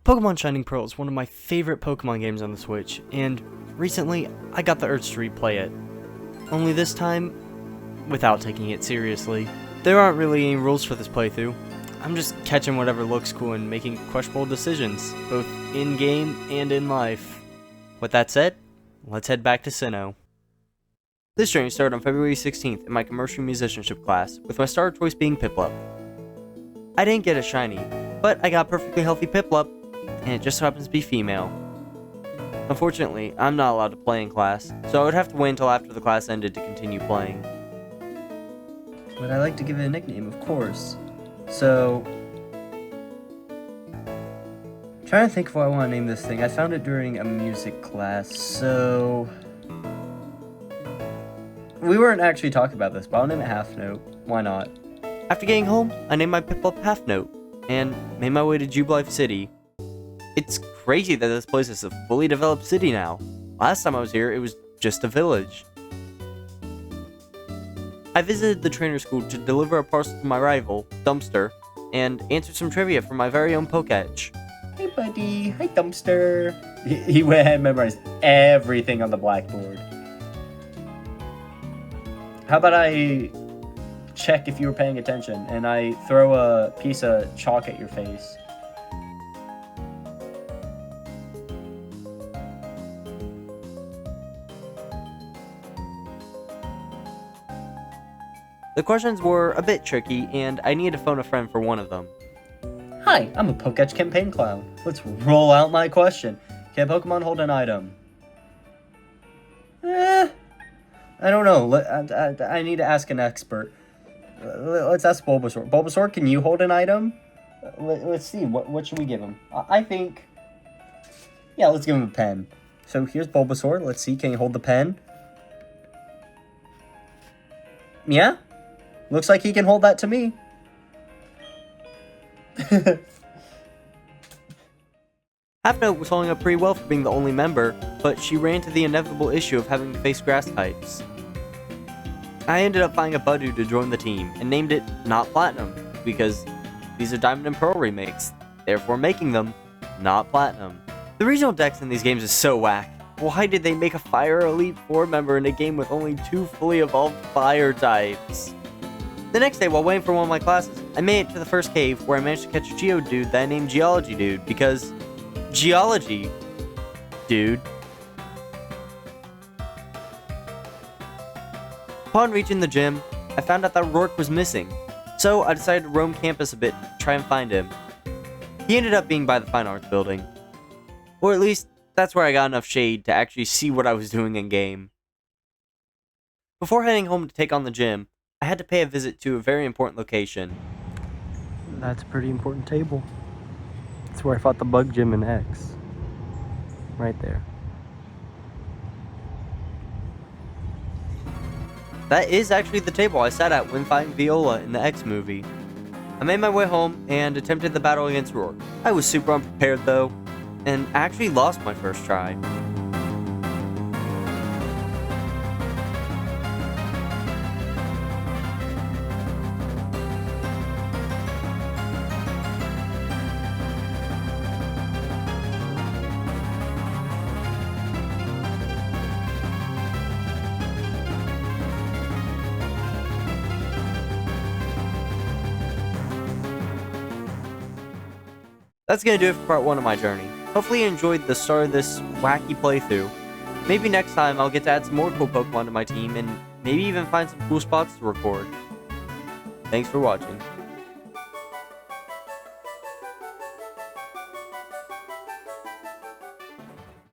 Pokemon Shining Pearl is one of my favorite Pokemon games on the Switch, and recently I got the urge to replay it. Only this time, without taking it seriously. There aren't really any rules for this playthrough. I'm just catching whatever looks cool and making questionable decisions, both in-game and in life. With that said, let's head back to Sinnoh. This journey started on February 16th in my commercial musicianship class, with my starter choice being Piplup. I didn't get a shiny, but I got a perfectly healthy Piplup, and it just so happens to be female. Unfortunately, I'm not allowed to play in class, so I would have to wait until after the class ended to continue playing. But I like to give it a nickname, of course. So, trying to think of what I want to name this thing. I found it during a music class, so we weren't actually talking about this, but I'll name it Half Note. Why not? After getting home, I named my Piplup Half Note, and made my way to Jubilife City. It's crazy that this place is a fully developed city now. Last time I was here, it was just a village. I visited the trainer school to deliver a parcel to my rival, Dumpster, and answer some trivia from my very own Poketch. Hey buddy, hi Dumpster. He went ahead and memorized everything on the blackboard. How about I check if you were paying attention and I throw a piece of chalk at your face? The questions were a bit tricky, and I needed to phone a friend for one of them. Hi, I'm a Poketch campaign clown. Let's roll out my question. Can Pokemon hold an item? I don't know. I need to ask an expert. Let's ask Bulbasaur. Bulbasaur, can you hold an item? Let's see. What should we give him? I think... Yeah, let's give him a pen. So here's Bulbasaur. Let's see. Can he hold the pen? Yeah? Looks like he can hold that to me. Half Note was holding up pretty well for being the only member, but she ran into the inevitable issue of having to face grass types. I ended up finding a Budew to join the team, and named it Not Platinum, because these are Diamond and Pearl remakes, therefore making them not Platinum. The regional dex in these games is so whack. Why did they make a Fire Elite Four member in a game with only 2 fully evolved fire types? The next day, while waiting for one of my classes, I made it to the first cave where I managed to catch a Geodude that I named Geology Dude because... Geology Dude. Upon reaching the gym, I found out that Rourke was missing, so I decided to roam campus a bit to try and find him. He ended up being by the Fine Arts building. Or at least, that's where I got enough shade to actually see what I was doing in game. Before heading home to take on the gym, I had to pay a visit to a very important location. That's a pretty important table. That's where I fought the Bug Gym in X. Right there. That is actually the table I sat at when fighting Viola in the X movie. I made my way home and attempted the battle against Rourke. I was super unprepared though, and actually lost my first try. That's gonna do it for part 1 of my journey. Hopefully you enjoyed the start of this wacky playthrough. Maybe next time I'll get to add some more cool Pokemon to my team and maybe even find some cool spots to record. Thanks for watching.